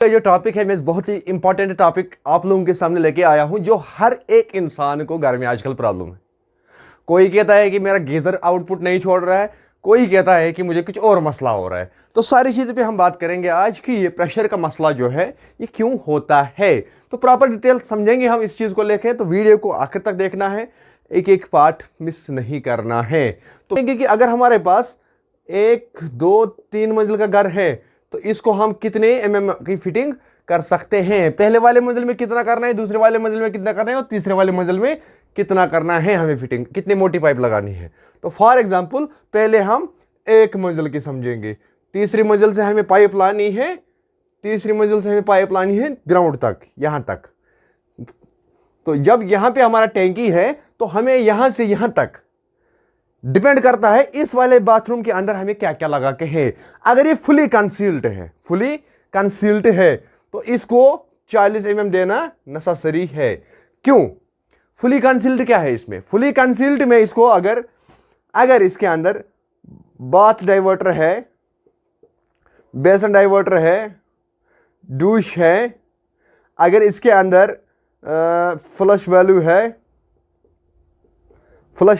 जो टॉपिक है मैं बहुत ही इंपॉर्टेंट टॉपिक आप लोगों के सामने लेके आया हूं, जो हर एक इंसान को घर में आजकल प्रॉब्लम है। कोई कहता है कि मेरा गीजर आउटपुट नहीं छोड़ रहा है, कोई कहता है कि मुझे कुछ और मसला हो रहा है। तो सारी चीज़ों पे हम बात करेंगे आज कि ये प्रेशर का मसला जो है ये क्यों होता है। तो प्रॉपर डिटेल समझेंगे हम इस चीज़ को लेके, तो वीडियो को आखिर तक देखना है, एक एक पार्ट मिस नहीं करना है। तो देखेंगे कि अगर हमारे पास 1 2 3 मंजिल का घर है तो इसको हम कितने mm की फिटिंग कर सकते हैं। पहले वाले मंजिल में कितना करना है, दूसरे वाले मंजिल में कितना करना है और तीसरे वाले मंजिल में कितना करना है, हमें फिटिंग कितनी मोटी पाइप लगानी है। तो फॉर एग्जांपल पहले हम 1 मंजिल की समझेंगे। तीसरी मंजिल से हमें पाइप लानी है, तीसरी मंजिल से हमें पाइप लानी है ग्राउंड तक, यहां तक। तो जब यहां पे हमारा टैंकी है तो हमें यहां से यहां तक डिपेंड करता है इस वाले बाथरूम के अंदर हमें क्या क्या लगा के है। अगर ये फुली कंसील्ड है तो इसको 40 mm देना नेसेसरी है। क्यों फुली कंसील्ड क्या है इसमें? फुली कंसील्ड में इसको अगर इसके अंदर बाथ डाइवर्टर है, बेसन डाइवर्टर है, डूश है, अगर इसके अंदर फ्लश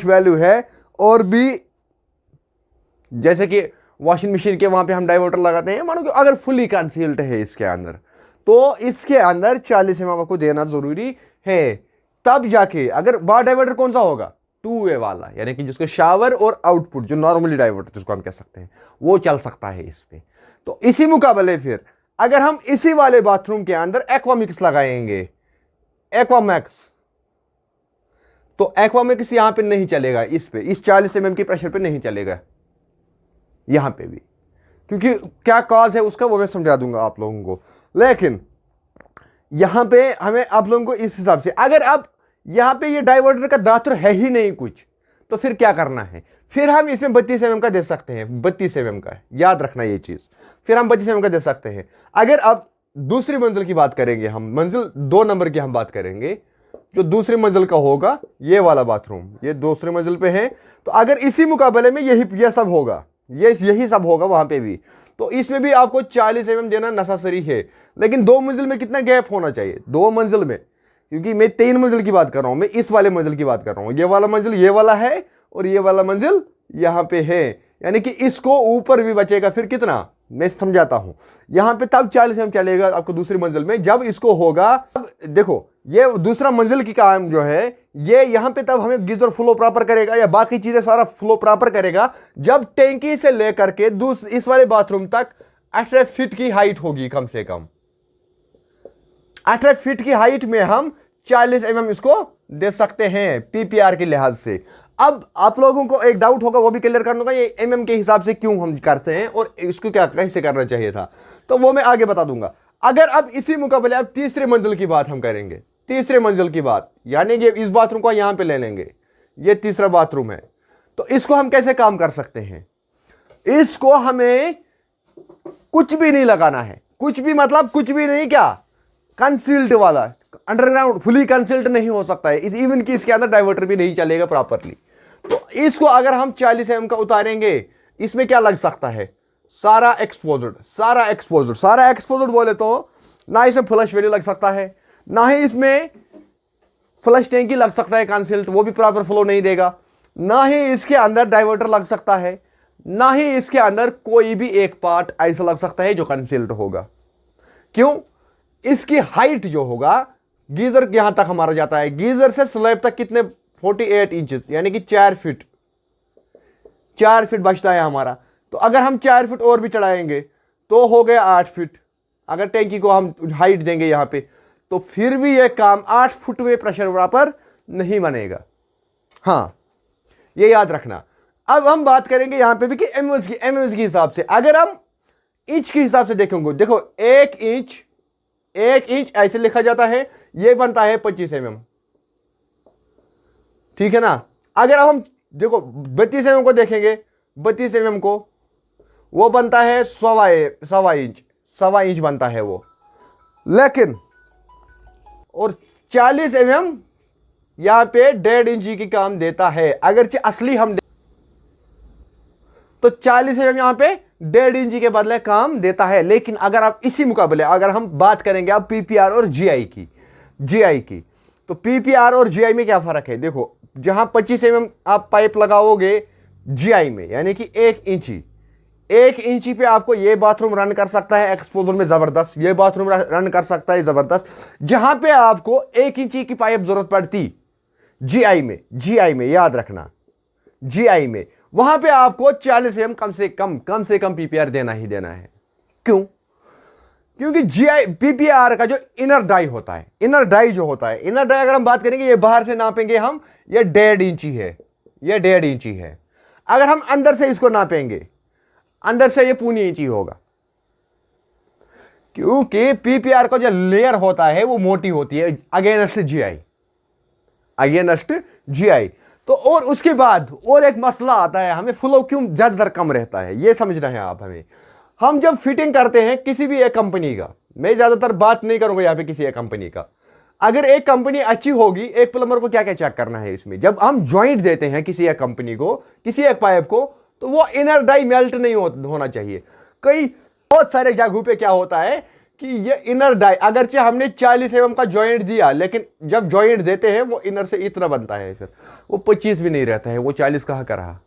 वैल्यू है और भी जैसे कि वॉशिंग मशीन के वहां पे हम डाइवर्टर लगाते हैं, मानो कि अगर फुली कंसील्ड है इसके अंदर तो इसके अंदर 40 mm को देना जरूरी है। तब जाके अगर बार डाइवर्टर कौन सा होगा, 2 वे वाला, यानी कि जिसको शावर और आउटपुट जो नॉर्मली डाइवर्टर जिसको हम कह सकते हैं वो चल सकता है इस पे। तो इसी मुकाबले फिर अगर हम इसी वाले बाथरूम के अंदर एक्वामिक्स लगाएंगे, एक्वामैक्स, तो एक्वामिक्स यहां पे नहीं चलेगा, इस 40 mm की प्रेशर पे नहीं चलेगा यहां पे भी, क्योंकि क्या कॉज है उसका वो मैं समझा दूंगा आप लोगों को। लेकिन यहां पे हमें आप लोगों को इस हिसाब से, अगर अब यहां पे ये डाइवर्टर का दांत्र है ही नहीं कुछ, तो फिर क्या करना है? फिर हम इसमें 32 mm का दे सकते हैं, 32 mm का, याद रखना ये चीज, फिर हम 32 mm का दे सकते हैं। अगर अब दूसरी मंजिल की बात करेंगे हम, मंजिल 2 नंबर की हम बात करेंगे, जो दूसरी मंजिल का होगा ये वाला बाथरूम, ये दूसरी मंजिल पे है, तो अगर इसी मुकाबले में ये सब होगा, यही सब होगा वहां पे भी, तो इसमें भी आपको 40 mm देना नेसेसरी है। लेकिन 2 मंजिल में कितना गैप होना चाहिए? 2 मंजिल में, क्योंकि मैं 3 मंजिल की बात कर रहा हूं, मैं इस वाले मंजिल की बात कर रहा हूं। ये वाला मंजिल ये वाला है और ये वाला मंजिल यहां पे है, यानी कि इसको ऊपर भी बचेगा फिर कितना, मैं समझाता हूं। यहां पे तब 40 mm चलेगा आपको दूसरी मंजिल में जब इसको होगा। अब देखो ये दूसरा मंजिल की काम जो है ये यहां पे तब हमें गीजर फ्लो प्रॉपर करेगा या बाकी चीजें सारा फ्लो प्रॉपर करेगा जब टैंकी से लेकर के इस वाले बाथरूम तक 18 फीट की हाइट होगी, कम से कम 18 फीट की हाइट में हम 40 mm इसको दे सकते हैं पीपीआर के लिहाज से। अब आप लोगों को एक डाउट होगा, वो भी क्लियर करना होगा, ये mm के हिसाब से क्यों हम करते हैं और इसको क्या कैसे करना चाहिए था, तो वो मैं आगे बता दूंगा। अगर अब इसी मुकाबले अब तीसरे मंजिल की बात हम करेंगे, तीसरे मंजिल की बात, यानी कि इस बाथरूम को यहां पे ले लेंगे, ये तीसरा बाथरूम है, तो इसको हम कैसे काम कर सकते हैं? इसको हमें कुछ भी नहीं लगाना है, कुछ भी मतलब कुछ भी नहीं, क्या कंसील्ड वाला, अंडरग्राउंड फुली कंसील्ड नहीं हो सकता है, इस इवन की इसके अंदर डाइवर्टर भी नहीं चलेगा प्रॉपरली। तो इसको अगर हम 40 mm का उतारेंगे, इसमें क्या लग सकता है? सारा एक्सपोज्ड बोले तो ना इसमें फ्लश वैल्यू लग सकता है, ना ही इसमें फ्लश टैंकी लग सकता है कंसील्ड, वो भी प्रॉपर फ्लो नहीं देगा, ना ही इसके अंदर डाइवर्टर लग सकता है, ना ही इसके अंदर कोई भी एक पार्ट ऐसा लग सकता है जो कंसील्ड होगा। क्यों? इसकी हाइट जो होगा, गीजर यहां तक हमारा जाता है, गीजर से स्लैब तक कितने 48 इंचेस, यानी कि 4 फीट बचता है हमारा। तो अगर हम 4 फीट और भी चढ़ाएंगे तो हो गया 8 फीट। अगर टैंकी को हम हाइट देंगे यहां पे, तो फिर भी यह काम 8 फुट में प्रेशर बराबर नहीं बनेगा। हां, ये याद रखना। अब हम बात करेंगे यहां पे भी कि एमएमएस के हिसाब से, अगर हम इंच के हिसाब से देखेंगे, देखो 1 इंच ऐसे लिखा जाता है, यह बनता है 25 mm, ठीक है ना। अगर हम देखो 32 mm को देखेंगे, 32 mm को वो बनता है सवा इंच बनता है वो। लेकिन और 40 mm यहां पे 1.5 इंच की काम देता है, अगर असली हम तो 40 mm यहां पे 1.5 इंची के बदले काम देता है। लेकिन अगर आप इसी मुकाबले अगर हम बात करेंगे आप पीपीआर और जीआई की, तो पीपीआर और जीआई में क्या फर्क है? देखो, जहां 25 mm आप पाइप लगाओगे जीआई में, यानी कि 1 इंची पे आपको ये बाथरूम रन कर सकता है एक्सपोजर में जबरदस्त, ये बाथरूम रन कर सकता है जबरदस्त। जहां पे आपको 1 इंची की पाइप जरूरत पड़ती जीआई में याद रखना, जीआई में वहां पे आपको 40 mm कम से कम पीपीआर देना ही देना है। क्यों? क्योंकि जीआई पीपीआर का जो इनर डाई अगर हम बात करेंगे, ये बाहर से नापेंगे हम, ये 1.5 इंची है। अगर हम अंदर से इसको नापेंगे, अंदर से ये 0.25 इंची होगा, क्योंकि पीपीआर का जो लेयर होता है वो मोटी होती है अगेंस्ट जीआई। तो और उसके बाद और एक मसला आता है, हमें फ्लो क्यों ज्यादातर कम रहता है, ये समझना है आप हमें। हम जब फिटिंग करते हैं किसी भी एक कंपनी का, मैं ज्यादातर बात नहीं करूंगा यहां पे किसी एक कंपनी का, अगर एक कंपनी अच्छी होगी, एक प्लम्बर को क्या क्या चेक करना है इसमें, जब हम ज्वाइंट देते हैं किसी एक कंपनी को, किसी एक पाइप को, तो वो इनर डाई मेल्ट नहीं होना चाहिए। कई बहुत सारे जगहों पे क्या होता है कि ये इनर डाई, अगरचे हमने 40 mm का ज्वाइंट दिया, लेकिन जब ज्वाइंट देते हैं वो इनर से इतना बनता है सर, वो 25 भी नहीं रहता है, वो 40 कहाँ का रहा,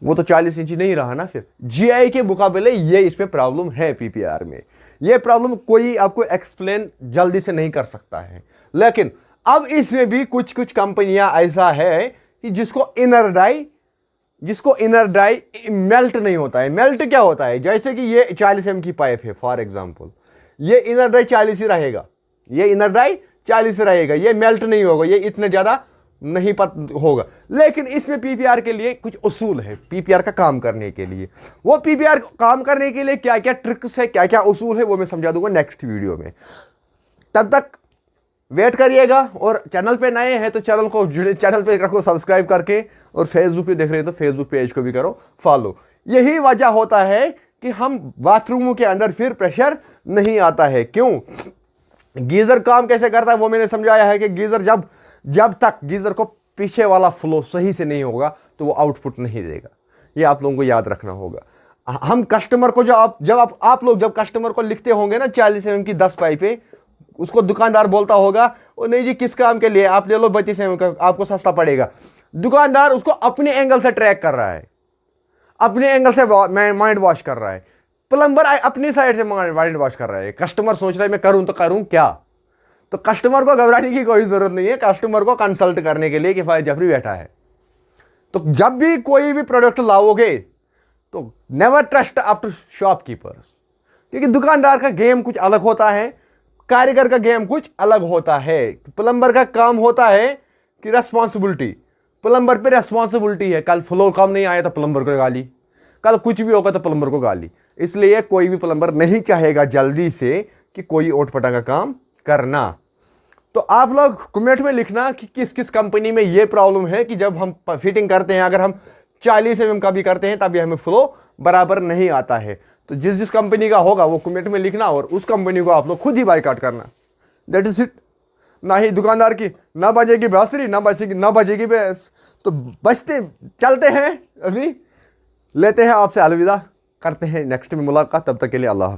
वो तो 40 इंची नहीं रहा ना। फिर जीआई के मुकाबले ये इसमें प्रॉब्लम है पीपीआर में, ये प्रॉब्लम कोई आपको एक्सप्लेन जल्दी से नहीं कर सकता है। लेकिन अब इसमें भी कुछ कंपनियां ऐसा है कि जिसको इनर डाई मेल्ट नहीं होता है। मेल्ट क्या होता है? जैसे कि ये 40 mm की पाइप है फॉर एग्जांपल, ये इनर डाई 40 ही रहेगा, ये मेल्ट नहीं होगा, ये इतने ज्यादा नहीं होगा। लेकिन इसमें पीपीआर के लिए कुछ उसूल है, पीपीआर का काम करने के लिए। वो पीपीआर काम करने के लिए क्या क्या ट्रिक्स है, क्या क्या उसूल है, वो मैं समझा दूंगा नेक्स्ट वीडियो में। तब तक वेट करिएगा, और चैनल पे नए हैं तो चैनल पे रखो सब्सक्राइब करके, और फेसबुक पे देख रहे हैं तो फेसबुक पेज को भी करो फॉलो। यही वजह होता है कि हम बाथरूमों के अंदर फिर प्रेशर नहीं आता है। क्यों? गीजर काम कैसे करता है वो मैंने समझाया है कि गीजर जब तक गीजर को पीछे वाला फ्लो सही से नहीं होगा तो वो आउटपुट नहीं देगा। ये आप लोगों को याद रखना होगा। हम कस्टमर को जब आप लोग कस्टमर को लिखते होंगे ना 40 mm की 10 पाइपें, उसको दुकानदार बोलता होगा, ओ नहीं जी किस काम के लिए, आप ले लो 32 mm का, आपको सस्ता पड़ेगा। दुकानदार उसको अपने एंगल से ट्रैक कर रहा है, अपने एंगल से माइंड वॉश कर रहा है, प्लम्बर अपनी साइड से माइंड वॉश कर रहा है। कस्टमर सोच रहा है मैं करूं तो करूं क्या? तो कस्टमर को घबराने की कोई जरूरत नहीं है, कस्टमर को कंसल्ट करने के लिए किफायत जफरी बैठा है। तो जब भी कोई भी प्रोडक्ट लाओगे तो never trust up to shopkeepers, क्योंकि दुकानदार का गेम कुछ अलग होता है, कारीगर का गेम कुछ अलग होता है। प्लम्बर का काम होता है कि रेस्पॉन्सिबिलिटी, प्लम्बर पे रेस्पॉन्सिबिलिटी है। कल फ्लो काम नहीं आया तो प्लम्बर को गाली, कल कुछ भी होगा तो प्लम्बर को गाली। इसलिए कोई भी प्लम्बर नहीं चाहेगा जल्दी से कि कोई ओट-पटांग का काम करना। तो आप लोग कमेंट में लिखना कि किस किस कंपनी में ये प्रॉब्लम है कि जब हम फिटिंग करते हैं, अगर हम 40 mm का भी करते हैं तभी हमें फ्लो बराबर नहीं आता है। तो जिस कंपनी का होगा वो कमेंट में लिखना, और उस कंपनी को आप लोग खुद ही बायकॉट करना। That is it. ना ही दुकानदार की ना बजेगी बांसुरी, ना बजेगी भैंस। तो चलते हैं, अभी लेते हैं आपसे अलविदा, करते हैं नेक्स्ट में मुलाकात। तब तक के लिए अल्लाह हाफ़िज़।